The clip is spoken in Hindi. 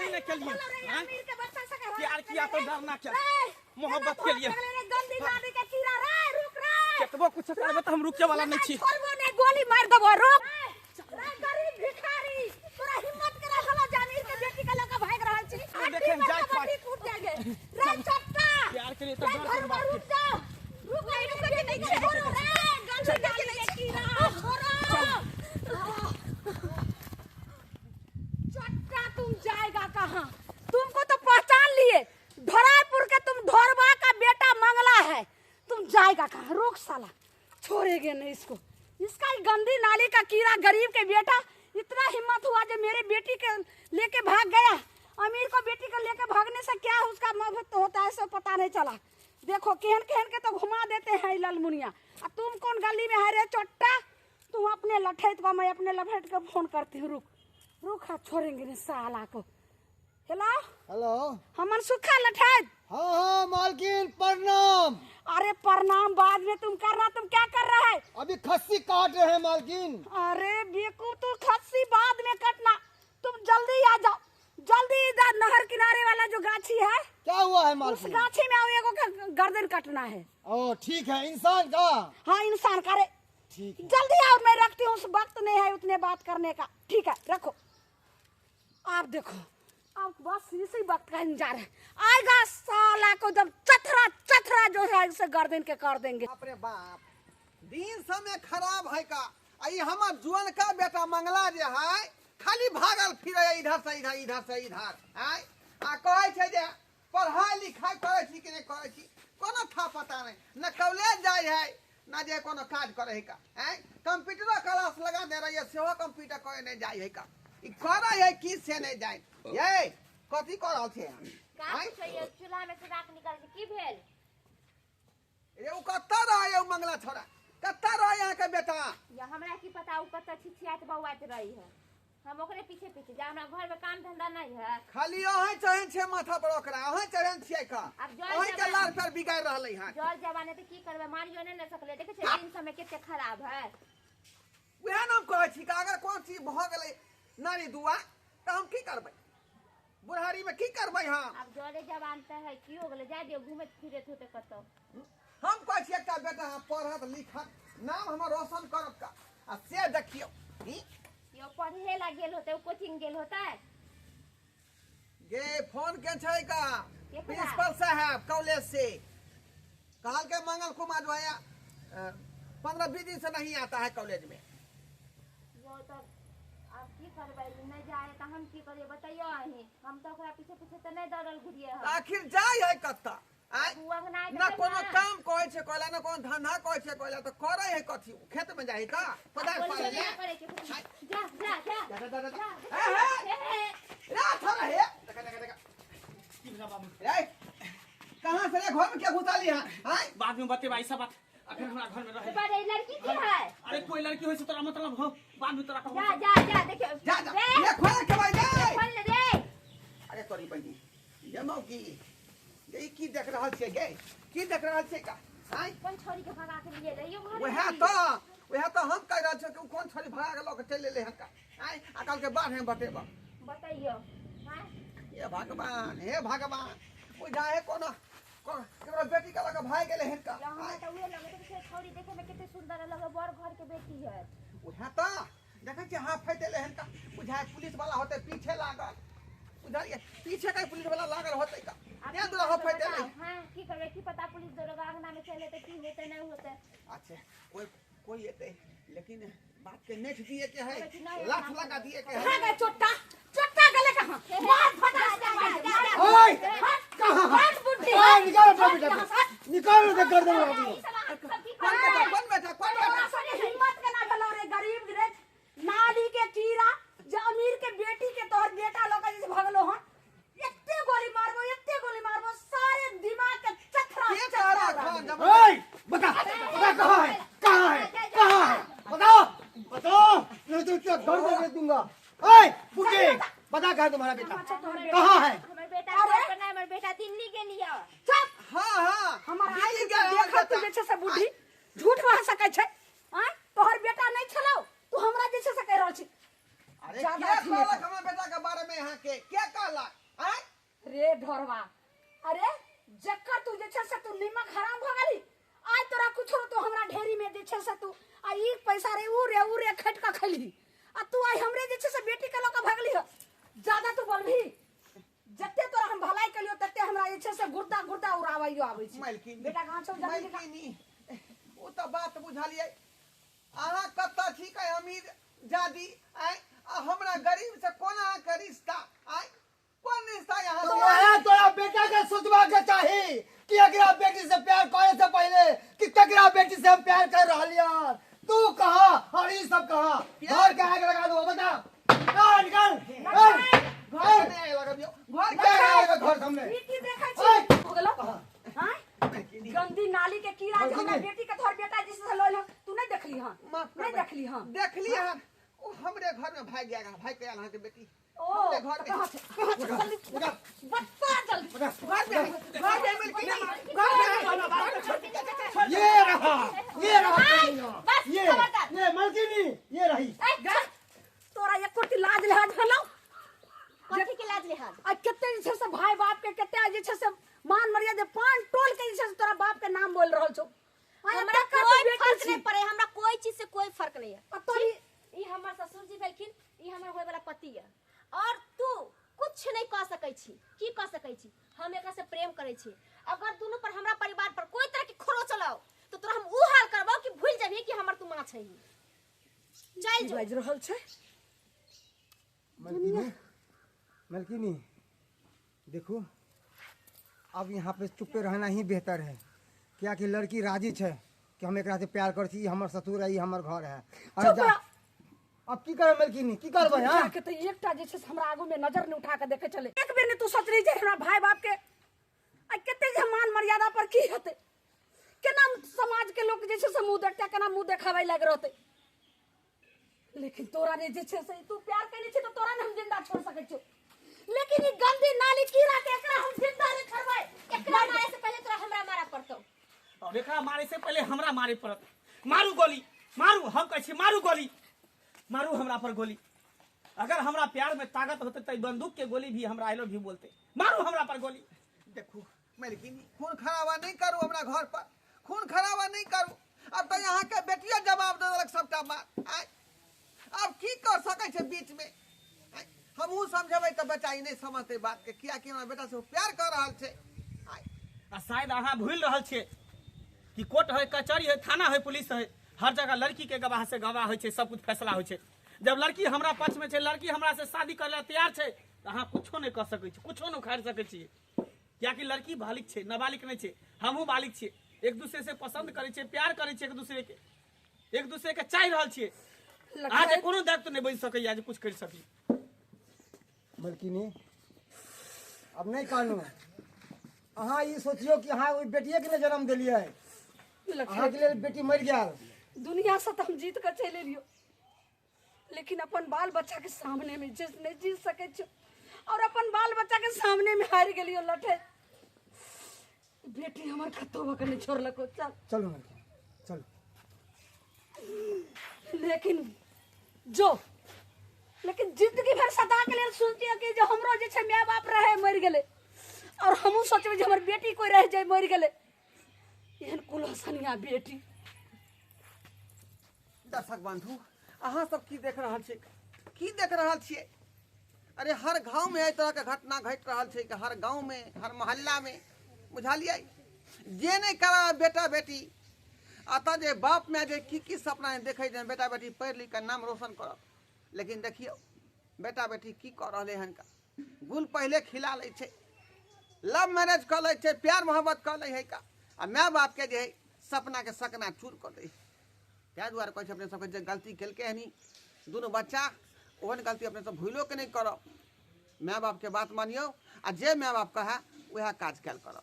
करने के लिए प्यार किया तो डरना क्या, मोहब्बत के लिए केतबो कुछ करबे तो हम रुके वाला नहीं छी। गोली मार देबो, रुक गरीब भिखारी, तोरा हिम्मत करा हला जामीर के बेटी के लेके भाग रहल छी। देखें जाय पाट टूट जाएंगे रे चट्टा, प्यार के लिए तो डर के बात रुक जा, रुक नहीं छोड़ो रे, गंदी डाली के कीड़ा छोड़ो। चट्टा तुम जाएगा कहां, तुमको तो पहचान लिए, धरायपुर के तुम धोरबा का बेटा मंगला है, तुम जाएगा कहां, रुक साला, छोड़ेंगे नहीं इसको, इसका गंदी नाली का कीड़ा, गरीब के बेटा, इतना हिम्मत हुआ जो मेरे बेटी के लेके भाग गया। अमीर को बेटी को लेके भागने से क्या उसका महत्व होता है सब पता नहीं चला। देखो केहन केहन के तो घुमा देते हैं लालमुनिया। तुम कौन गली में है रे चट्टा, तुम अपने लठैत को, मैं अपने लठैत को फोन करती हूँ, रुक रुक, छोड़ेंगे नहीं साला को। हेलो हेलो, हमन सुखा लठैत। हाँ हाँ मालकिन प्रणाम। अरे प्रणाम बाद में तुम कर रहा, तुम क्या कर रहा है? अभी खस्सी काट रहे हैं मालकिन। अरे बेकूफ, तू खस्सी बाद में कटना, तुम जल्दी आ जाओ, जल्दी इधर नहर किनारे वाला जो गाछी है, क्या हुआ है उस मालकिन? गाछी में आओ, एगो का गर्दन कटना है। ओ ठीक है, इंसान का। हाँ इंसान करे, ठीक है। जल्दी आओ, मैं रखती हूँ, उस वक्त नहीं है उतने बात करने का। ठीक है रखो, आप देखो अब बस इसी वक्त का इंतजार है, आएगा साला को जब चथरा चथरा जो है उसे गर्दन के कर देंगे। बाप रे बाप, दिन समय खराब है का। आई हमार जुअन का बेटा मंगला जे है खाली भागल फिरे इधर से इधर, इधर से इधर, है आ कहे छे जे पढ़ाई लिखाई करे छी कि नहीं करे छी, कोनो था पता नहीं, न कॉलेज जाय है न जे कोनो काज करे है का, है कंप्यूटर क्लास लगा दे रही है, सेहो कंप्यूटर करे नहीं जाय है का, ई करे है कि से नहीं जाय, ये कथी कर रहल छे? चूल्हा में से राख निकाल के की भेल? ये उ कत्ता रहे उ मंगला छोरा, कत्ता रहे यहाँ के बेटा? या हमरा की पता उ कत्ता छिछियात बौआत रही है, हम ओकरे पीछे पीछे जा, हमरा घर में काम धंधा नहीं है। खाली अहीं चढ़न छे माथा पर ओकरा, अहीं चढ़न छियै का, अब जल अहीं के जबान- लार पर बिगाड़ रहलै हन। जल जवाने तो की करबे, मारियो नहीं न सकले, देखे छे दिन समय केते खराब है। वएह नाम कहै छी कि अगर कोन चीज भ गेलै नारी दुआ त हम की करबै, बुढ़ारी में की करबै हम? अब जले जवान त है की हो गेले, जा दियो घूमे फिरे होते कतो। हम कहै छी एकटा बेटा हम पढ़त लिखत नाम हमर रोशन करत का, आ से देखियो यो पढ़े ला गेल होते, कोचिंग गेल होता है। गे फोन के छै का के पता? प्रिंसिपल साहब कॉलेज से कहल के मंगल कुमार भैया 15-20 दिन से नहीं आता है कॉलेज में। वो तो अब की करबे, नहीं जाए त हम की करिए बताइयो अहीं, हम तो ओकरा पीछे पीछे त नहीं दौड़ल घुरिए हम। आखिर जाय है कत्ता, आय उ अंगना ना कोनो काम कहै छै कहला, ना कोनो धंधा कहै छै कहला, तो करे है कथी? खेत में जाही का पदार पाड़े ले? जा जा जा जा जा जा जा जा। हे हे रा थरा हे देखा देखा देखा की भेला बाबू? रे कहां से रे, घर में क्या घुसाली है? हाय बाद में बतेबा ई सब बात, अखन हमरा घर में रहे। बड़े लड़की की है? अरे कोई लड़की होय से तोरा मतलब हो, बाद में तोरा कहूं। जा जा जा देखियो जा जा रे, ये खोल के भाई जा। खोल ले रे। अरे तोरी बहनी ये मौकी ये की देख रहल छै गे, की देख रहल छै का? हाय कौन छोरी के भगा के लिए रहियो घर में? वह तो हम कह रहल छै कि कौन छोरी भगा के लोग चल ले हन का, हाय अकल के बाद हम बतेबा। बताइयो हां हे भगवान बुझा है कोनो केकरो बेटी का लगा भाई गेले हन का। हमरा त उहे लगे तो छोरी देखे में कितने सुंदर लगे, बड़ घर के बेटी है। उहे तो देखे छी हाथ फैटेले हन का, बुझा है पुलिस वाला होते पीछे लागल, बुझलिए पीछे का पुलिस वाला लागल होते का, ये दूर हाथ फैटेले। हां की करबे, की पता पुलिस दरोगा अंगना में चले तो की होते नहीं होते। अच्छा कोई येते लेकिन बात के नेट दिए के है, लाठ लगा दिए के है। भागा चट्टा, चट्टा गले कहां, मार फटा से ओए कहां हाथ बुद्धि, ओए निकालो बेटा, निकालो दे गर्दन अभी। कौन बेटा सारे हिम्मत के ना गलो रे, गरीब रे नाली के कीड़ा, जो अमीर के बेटी के तोहर बेटा लोग जैसे भगलो हन, इतने गोली मारबो सारे दिमाग के चथरा चथरा। ओए बता कहां है, बताओ नहीं तो क्या गर्दन दे दूंगा। ओए बुके बता कहां तुम्हारा बेटा, कहां है? हमर बेटा घर ना, हमर बेटा दिल्ली के लिए। चुप, हां हमार आई के देखा तू जैसे से बुद्धि झूठ कह सकै छै। आय तोहर बेटा नहीं छलौ, तू हमरा जैसे से कह रहल छी। अरे ज्यादा क्या अथी नहीं कहलक हमरा बेटा के बारे में यहाँ के क्या कहलक हैं रे ढोरवा अरे जक्का तू जे छे से तू निमक हराम भ गेली आज तोरा कुछो तो हमरा ढेरी में जे छे से तू आ ई पैसा रे उ रे खट का खली आ तू आई हमरे जे छे से बेटी के लोक भगली हो ज्यादा तू बोलभी जत्ते तोरा हम भलाई कलियो तत्ते हमरा जे छे से गुर्दा गुर्दा उड़ावैयो आबै छी मालकिन बेटा कहां छौ जल्दी का मालकिनी ओ तो बात बुझलिए अहाँ कत्ता ठीक है अमीर जादी आय आ हमरा गरीब से कोना के रिश्ता आय कौन रिश्ता यहाँ तो से वह तोरा बेटा के सोचबा के चाही कि एकरा बेटी से प्यार करे से पहले कि केकरा बेटी से हम प्यार कर रहलिया तू कहा और ई सब कहा घर के आग लगा दो बता निकल घर नहीं लगबियो घर क्या के आएगा घर सामने ई की देखै छी हो गेलो हां मालकिनी गंदी नाली के कीड़ा जे हमरा बेटी के तोहर बेटा जिस से लइल तू नहीं देखली हां माफ नहीं देखली हां देखली हां ओ हमरे घर में भाग गया भाग के अहाँ के बेटी ओ हमरे घर में कहां से जल्दी बता जल्दी घर में मालकिनी घर में ये रहा बस खबरदार ये मलकिनी ये रही तोरा एक कोटी लाज लिहाज भेलौ कथी के लाज लिहाज आ कते जे छै से भाई बाप के कते जे छै से मान मर्यादा पान टोल के जे छै से तोरा बाप के नाम बोल रहल छौ हमरा कोई फर्क नहीं पड़े हमरा कोई चीज से कोई फर्क नहीं है तोरी ई हमर ससुर जी भेलखिन ई हमर होय वाला पति है और तू कुछ नहीं कह सकै छी की कह सकै छी हम एकरा से प्रेम करै छी अगर दोनों पर हमरा परिवार पर कोई तरह की खरो चलाओ तो तोरा हम उ हाल करबो कि भूल जाबी कि हमर तू मां छै चल जो बाज रहल छै मलकिनी देखो अब यहाँ पे चुपे रहना ही बेहतर है क्या कि लड़की राजी है कि हम एकरा से प्यार कर छी हमर ससुर है हमर घर है अरे जा अब की करे मलकिनी की करबे हां के त एकटा जे छै से हमरा आगू में नजर नहीं उठा के देखे चले एक बेर ने तू सोच रही जे हमरा भाई बाप के आ कते जे मान मर्यादा पर की हेते केना समाज के लोग जे छै से मुंह देखता केना मुंह देखाबै लाग रहते लेकिन तोरा ने जे छै से तू प्यार करनी छै तो तोरा ने हम जिंदा छोड़ सकै छी लेकिन ई गंदी नाली कीड़ा के एकरा हम जिंदा नहीं करबै एकरा मारे से पहले तोरा हमरा मारा पड़तो और एकरा मारे से पहले हमरा मारे पड़त मारू गोली मारू हम कहै छी मारू गोली मारू हमरा पर गोली अगर हमरा प्यार में ताकत होते तो बंदूक के गोली भी हमरा आई लव यू बोलते मारू हमरा पर गोली देखो मालकिनी खून खराबा नहीं करू हमरा घर पर खून खराबा नहीं करू अब तो यहाँ के बेटिया जवाब दे देलक सबटा बात आय अब की कर सकै छै बीच में हमहू समझबै तो बेटा ई नहीं समझते बात के किया कि हमरा बेटा से प्यार कर रहल छै आय आ शायद अहाँ भूल रहल छियै कि कोर्ट है कचहरी है थाना है पुलिस है हर जगह लड़की के गवाह से गवाह होइ छै सब कुछ फैसला होइ छै जब लड़की हमरा पक्ष में छै लड़की हमरा से शादी करे ला तैयार छै तो अहाँ कुछो नहीं कर सकै छी कुछो नहीं उखाड़ सकै छी कियाकि लड़की बालिक छै नाबालिग नहीं छै हमहू बालिग छियै एक दूसरे से पसंद करे छियै प्यार करे छियै एक दूसरे के चाहि रहल छियै अहाँ के कोनो दायित्व नहीं बन सकैया जे कुछ कर सकी मलकिनी अब नहीं कानू अहाँ ई सोचियो कि अहाँ ओई बेटिए के ने जन्म देलिए अहाँ के लिए बेटी मर गया दुनिया से तो हम जीत कर चले लियो लेकिन अपन बाल बच्चा के सामने में जिस नहीं जीत सके छो और अपन बाल बच्चा के सामने में हार गेलियो लठे बेटी हमर खतोबा के नहीं छोड़लको चल चलो मलकिनी चलो लेकिन जो लेकिन जिंदगी भर सदा के लिए सोचती है कि जो हमरो जे छै माय बाप रहे मर गेले और हमहू सोचबे जे हमर बेटी कोई रह जाए मर गेले एहन कुलहसनिया बेटी दर्शक बंधु अहाँ सब की देख रहल छियै की देख रहल छियै अरे हर गांव में एहि तरह के घटना घट रहल छै कि हर गांव में हर मोहल्ला में बुझलियै जे नहीं करा बेटा बेटी अतः जे बाप में जे की सपना देखे जे बेटा बेटी पढ़ लिख के नाम रोशन करत लेकिन देखियो बेटा बेटी की कर रहे हन का गुल पहले खिला ले छै लव मैरिज कर ले छै प्यार मोहब्बत कर ले है का आ माय बाप के जे है सपना के सकना चूर कर दे क्या दुआरे कहै छै अपने सबके जे गलती केलकै हनी दोनों बच्चा ओहन गलती अपने सब भूलो के नहीं करब माय बाप के बात मानियो आ जे माय बाप कहे वह काज कैल करब।